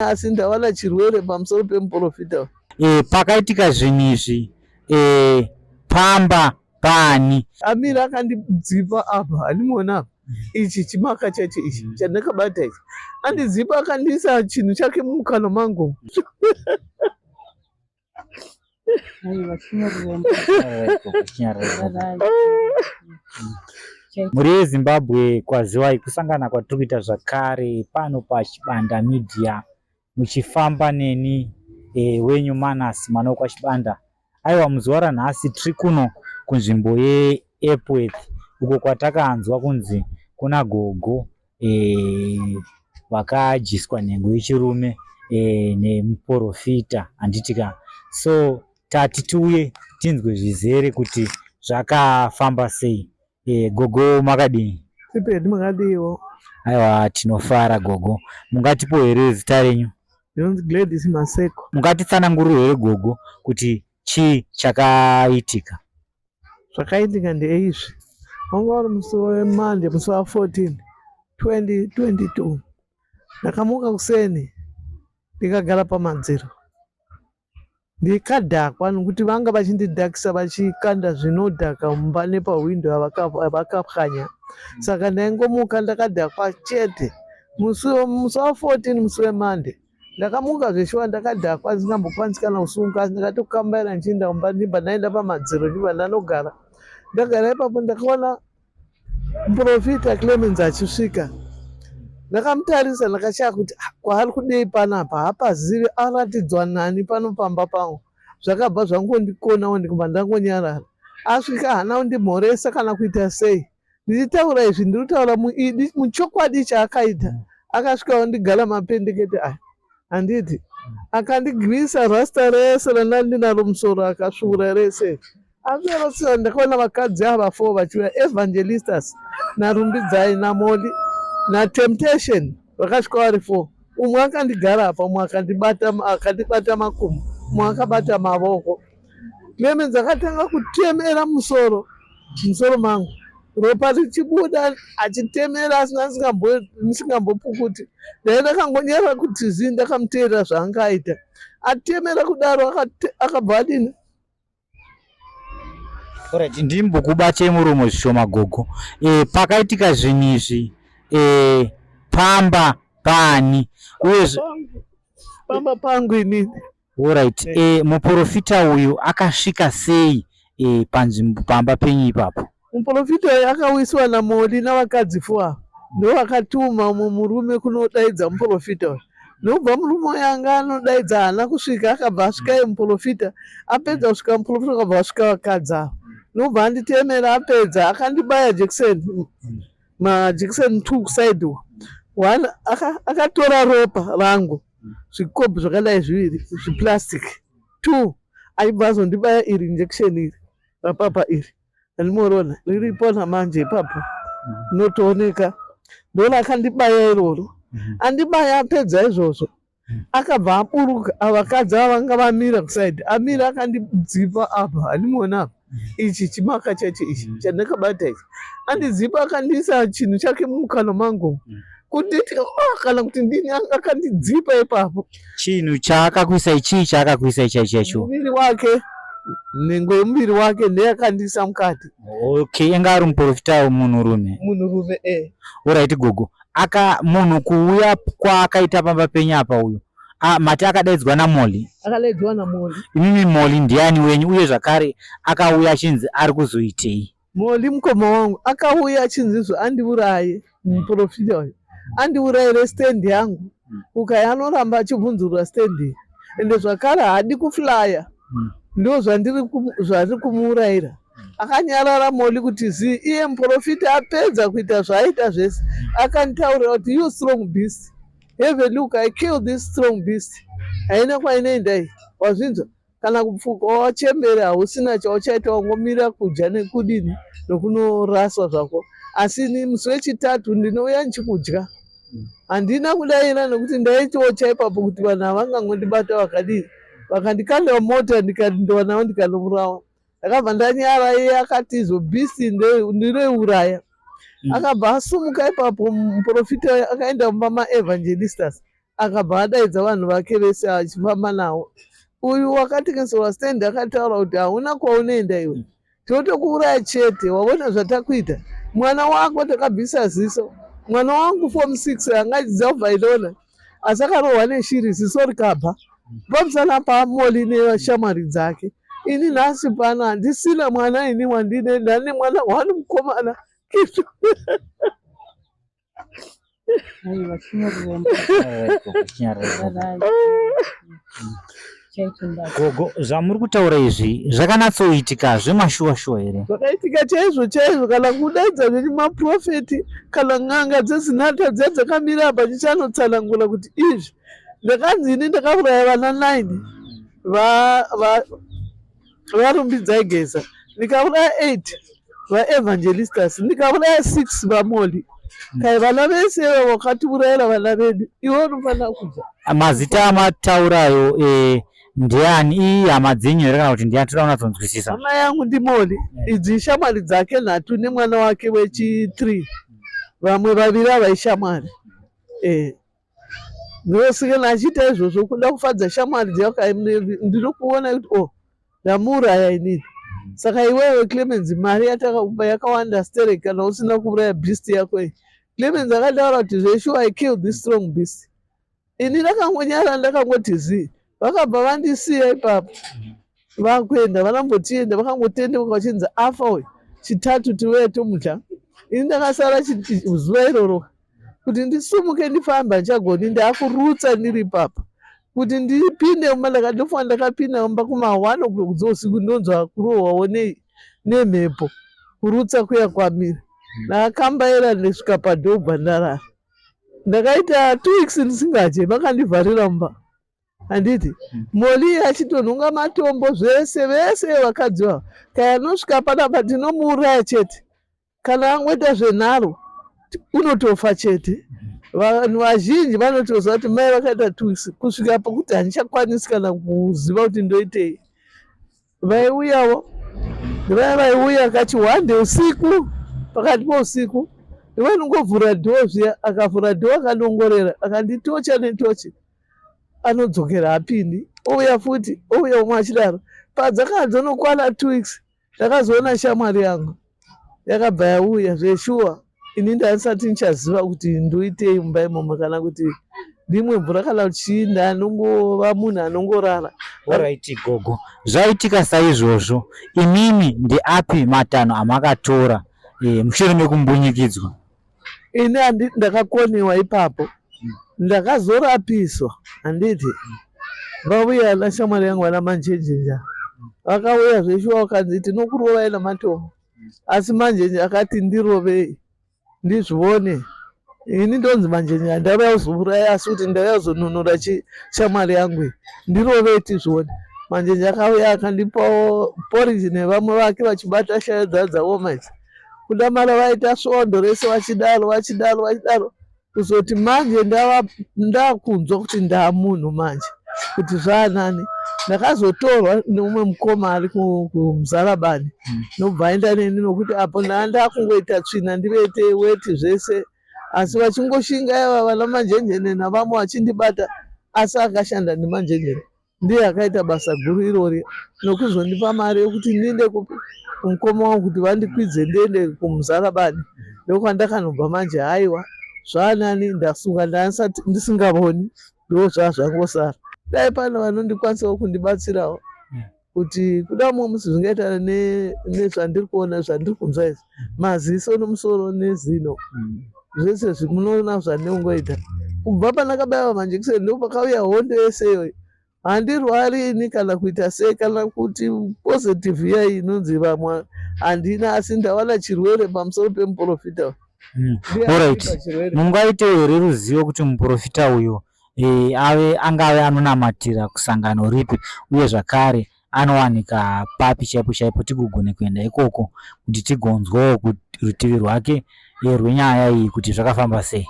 asi ndawana chirwere pamusoro pemuporofita. Pakaitika zvinhu izvi pamba pani Amira akandidzipa apa, handimuona apa. Ichi chimaka chacho ichi chandakabata ichi. Andidzipa akandiisa chinhu chake mukanwa mangu. muri yeZimbabwe kwaziwai kusangana kwatiri kuita zvakare pano pachibanda media muchifamba neni wenyu Manass mwana wekwachibanda. Aiwa, muzuva ranhasi tiri kuno kunzvimbo yeEpworth uko kwatakahanzwa kunzi kuna Gogo vakajiswa nhengo yechirume nemuporofita handitika. So tati tiuye tinzwe zvizere kuti zvakafamba sei. Gogo makadini? Tipedi makadiwo. Aiwa, tinofara Gogo. Mungatipo here zita renyu? Ndinonzi Gladys Maseko. Mungatitsanangurire here Gogo kuti chii chakaitika? Zvakaitika ndeizvi. Wanga uri musi weMonday, musi wa14 2022. Ndakamuka kuseni ndikagara pamadziro ndikadhakwa nokuti vanga vachindidhakisa vachikanda zvinodhaka mumba nepahwindo vakapwanya. Saka ndaingomuka ndakadhakwa chete. Musi wa14 musi weMonday ndakamuka zveshuwa ndakadhakwa ndisingambokwanisi kana kusunga. Ndakatokambaira nchinda mumba ndibva ndaenda pamadziro ndibva ndanogara. Ndagara ipapo ndakaona muporofita Clemens achisvika. Ndakamutarisa ndakashaya kuti kwaari kudei panapa hapazivi, aratidzwa nani pano pamba pangu. Zvakabva zvangondikonawo ndikubva ndangonyarara. Asvika haana kundimhoresa kana kuita sei. Ndichitaura izvi ndiri kutaura muchokwadi chaakaita. Akasvikawo ndigara mapendekete aya. Handiti akandigwisa rasta rese randinaro musoro akasvuura rese. Apera ndakaona vakadzi ava 4 vachiuya, evangelistas narumbidzai namoli naTemptation vakasvika vari 4. Umwe akandigara apa, umwe akandibata makumbo, umwe akabata mavoko. Clemens akatanga kutemera musoro mangu, ropa richibuda achitemera asina ndisingambopukuti. Ndakangonyara kuti zii, ndakamuteerera zvaanga aita. Atemera kudaro akabva adini. Alright, ndimbokubatei muromo zvishoma Gogo. Pakaitika zvinhu izvi pamba pani uyezve pamba pangu inini. Alright, muporofita uyu akasvika sei panzvimbo pamba penyu ipapo? Muporofita uyu akawiswa namoli navakadzi 4. Ndo vakatuma umwe murume kunodaidza muporofita uyu. Ndobva murume yanga anodaidza haana kusvika, akabva asvika muporofita. Apedza kusvika muporofita akabva asvika vakadzi ava. Ndobva anditemera, apedza akandibaya jekiseni, majekiseni 2 kuside. One akatora ropa rangu zvikobvu zvakadai 2 zviplastic. 2 aibva azondibaya iri injection iri rapapa iri andimorona riripo namanje ipapo notooneka. Ndona akandibaya iroro, andibaya apedza izvozvo akabva aburuka. Avakadzi avanga vamira kuside, amira akandidzipa apa, handimuona apa. Ichi chimaka chacho ichi chandakabata ichi. Andidzipa akandiisa chinhu chake mukanwa mangu. Kunditi kana kuti ndini akandidzipa ipapo. Chinhu chaakakuisa ichi chaakakuisa ichacho? Muviri wake, nhengo yemuviri wake ndeyakandiisa mukati. Okay, anga ari muporofita munhurume? Munhurume, Alright Gogo, munhu kuuya kwaakaita pamba penyu apa uyu mati akadaidzwa namoli? Akadaidzwa namoli. Imimi moli ndiani wenyu uye zvakare akauya achinzi ari kuzoitei? Moli mukoma wangu akauya achinzi andiuraye muporofita uyu. Andiurayire stendi yangu. Ukaya anoramba achibvunzurwa stendi. Ende zvakare haadi kuflya. Ndo zvari kumuurayira. Akanyarara moli kuti zii, iye muporofita apedza kuita zvaaita zvese. Akanditaurira kuti you strong beast. Have a look, I killed this strong beast. Haina kwainoenda iyi. Wazvinzwa? Kana kupfuka wachembera hausina chauchaita, wangomira kudya nekudini nokunoraswa zvako. Asi ni musi wechitatu ndinouya ndichikudya. Handina kudaira nokuti ndaitiwo chaipapo kuti vanhu havangangondibata vakadini. Vakandikanda mota ndikandowa navo ndikanomurawa. Ndakabva ndanyara, iye akati izo beast ndirouraya. Akabva asumuka ipapo muporofita akaenda mumba maevangelistas akabva adaidza vanhu vake vese achifamba nawo. Uyu wakatengeserwa stendi akataura kuti hauna kwaunoenda iwe, totokuuraya chete, waona zvatakuita. Mwana wako takabvisa ziso, mwana wangu form 6 angadzidza kubva idona, asi akarohwa neshiri, ziso rikabva pamusana pamoli neshamwari dzake. Ini nhasi pano handisina mwana ini wandine, ndane mwana wani mukomana. Gogo, zvamuri kutaura izvi zvakanatsoitika zvemashuwa-shuwa here? Zvakaitika chaizvo chaizvo, kana kudaidza nemuporofita, kana n'anga dzezinhata dzakamira apa chichanotsanangura kuti izvi ndakanzi ini ndakauraya vana 9 varumbidzai geza, ndikauraya 8 vaevangelistas, ndikauraya 6 vamoli. Kai vana vese wakatiurayira vana vedu, iwe unofanira kubva. Mazita amataurayo ndiani? Iyi hama dzenyu here kana kuti ndiani? Toda kunatsonzwisisa. Hama yangu ndimoli, idzi shamwari dzake 3 nemwana wake wechi3, vamwe 2 avaishamwari. Ndosikana achiita izvozvo kuda kufadza shamwari dzake. Ndinokuona kuti ndamuuraya inini. Saka iwewe Clemens, mari yatakakupa yakawanda stereki kana usina kuuraya beast yako iyi. Clemens akataura kuti zveshu I killed this strong beast. Ini ndakangonyara ndakangoti zii, vakabva vandisiya ipapo vakuenda, vanambotienda vakangotendeuka vachinzi afa uyu, chitatu tiweye tomudya. Ini ndakasara zuva iroro kuti ndisumuke ndifamba, ndichagoni, ndaakurutsa ndiri ipapo kuti ndipinde mumba. Ndakatofa ndakapinda mumba kuma1 o'clock dzousiku, ndonzwa kurohwawo nemhepo, kurutsa kuya kwamira. Ndakambaira ndisvika padhobha ndarara. Ndakaita 2 weeks ndisingadye, vakandivharira mumba. Handiti moli achitonhonga matombo zvese vese vakadzi vavo. Kai anosvika panapa tinomuuraya chete, kana angoita zvenharo unotofa chete. Vanhu vazhinji vanotoziva kuti mai vakaita 2 weeks, kusvika pakuti handichakwanisi kana kuziva kuti ndoitei. Vaiuyawo, vaiuya kachi 1 day usiku, pakati pousiku, vanongovhura dhoo zviya, akavhura dhoo akandongorera, akanditocha netochi, anodzokera hapindi, ouya futi, ouya umwe achidaro. Padzakadzonokwana 2 weeks, ndakazoona shamwari yangu yakabva yauya zveshuwa. Ini ndandisati ndichaziva kuti ndoitei mumba imomo, kana kuti ndimwe mvura, kana kuti chii. Ndanongova munhu anongorara. Alright Gogo, zvaitika saizvozvo, imimi ndeapi matanho amakatora mushure mekumbunyikidzwa? Ini ndakakoniwa ipapo, ndakazorapiswa. Handiti vauya nashamwari yangu vana manjenjenja, vakauya zveshuwa vakanzi tinokurovai namatombo, asi manjenje akati ndirovei ndizvione. Ini ndonzi manjenje handauya kuzouraya, asi kuti ndauya kuzonunura shamwari yangu, ndirovei tizvione. Manjenje akauya akandipawo porridge nevamwe vake vachibata shayo dzawo idzi. Kuda mara vaita svondo rese vachidaro kuzoti manje ndakunzwa kuti ndamunhu manje, kuti zvaanani. Ndakazotorwa neumwe mukoma ari kumuzarabani, nobva aenda neni nokuti apo ndakungoita tsvina ndivete weti zvese, asi vachingoshinga iva vana manjenjene navamwe vachindibata, asi akashanda nemanjenjene ndiye akaita basa guru irori, nokuzondipa mari yokuti ndiende kumukoma wangu kuti vandikwidze ndiende kumuzarabani. Ndokwandakanobva manje, haiwa zvaanani, ndasunga ndisingavoni, ndo zvazvangosara. Dai pane vanondikwanisawo kundibatsirawo kuti kuda mumwe musi zvingaita nezvandiri kuona, zvandiri kunzwa izvi, maziso nomusoro nezino, zvese zvimunoona zvanongoita. Kubva pandakabayiwa majekiseni ndopakauya hondo yese iyoyo. Handirwari ini kana kuita sei, kana kuti positive iya inonzi vamwe handina, asi ndawana chirwere pamusoro pemuporofita. Alright, mungaite here ruzivo kuti muporofita uyu angave anonamatira kusangano ripi, uye zvakare anowanika papi chaipo chaipo tigogone kuenda ikoko kuti tigonzwawo rutivi rwake rwenyaya iyi kuti zvakafamba sei?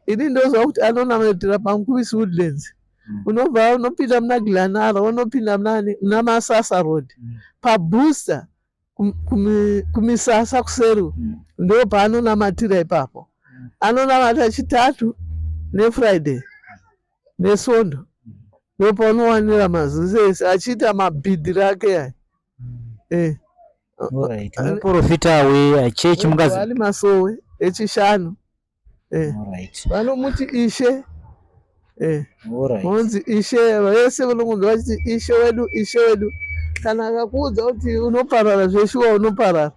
Ini ndozva kuti anonamatira paMukuvisi Woodlands. Unobva unopinda muna Glanara, unopinda muna Masasa Road, pabooster kumisasa kuseru, ndo paanonamatira ipapo. Anonamata Chitatu neFriday. nesondo ndopaunowanira mazuzi ese achiita mabhidhiri ake aya. Alright. Muporofita wechechi mungazi ali masowe echishanu. Alright. Vanomuti ishe. Alright. Monzi ishe vese vanongonzwa vachiti ishe wedu, ishe wedu. Kana akakuudza kuti unoparara zveshuwa unoparara,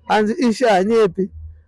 hanzi ishe hanyepi.